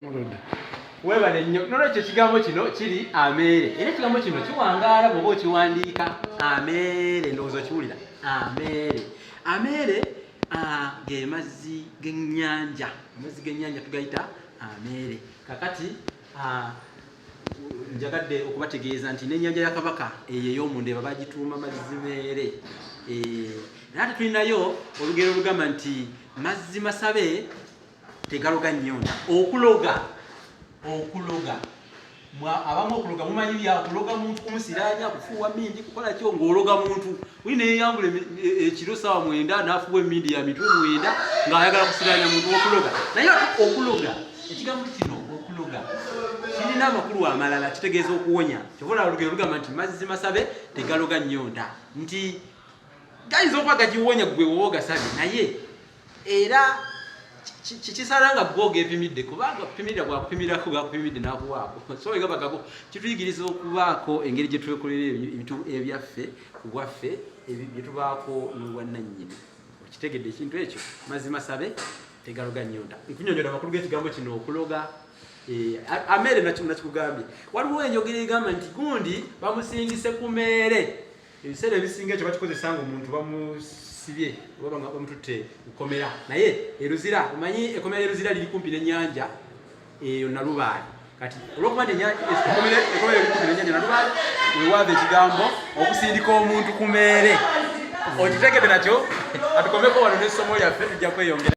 Webale nnyo nolwekyo ekigambo kino kiri ameere era ekigambo kino kiwangaala bw'oba okiwandiika ameere ndowooza okiwulira ameere ge mazzi g'ennyanja amazzi g'ennyanja tugayita ameere kakati njagadde okubategeeza nti n'ennyanja ya Kabaka eyo ey'omunda bagituuma mazzi meere ate tulinayo olugero olugamba nti mazzi masabe tegaloga nnyonta okuloga abamu okuloga mumanyi bya kuloga muntu kumusiranya kufuuwa mindi kukola kyo ng'ologa muntu wina eyambula ekiro sawa 9 n'afuuwa emindi ya mitwe 9 ng'ayagala kusiranya muntu okuloga naye okuloga ekigambo kino okuloga kirina amakulu amalala kitegeeza okuwonya kyobola olugero lugamba nti mazzi masabe tegaloga nnyonta nti gayinza okuba gagiwonya gwe woogasabye naye era kikisala nga gwoga epimidde kubanga kupimira bwakupimirako gakupimidde n'akuwaako so egabagako kituyigiriza okubaako engeri gye twekolera ebintu ebyaffe kuwaffe bye tubaako n'obwannannyini okitegedde ekintu ekyo mazzi masabe tegaloga nnyonta nkunyonyola amakulu g'ekigambo kino okuloga ameere nakikugambye waliwo enjogera egamba nti gundi bamusingise ku meere ebiseera ebisinga ekyo bakikozesa nga omuntu bamusibye oba nga bamututte kukomera naye eruzira omanyi ekomera eruzira liri kumpi n'ennyanja eyo Nalubaale kati olwokuba ekomera liri kumpi n'ennyanja Nalubaale wewaava ekigambo okusindika omuntu ku meere okitegedde nakyo atukomeko wano n'essomo lyaffe tujja kweyongera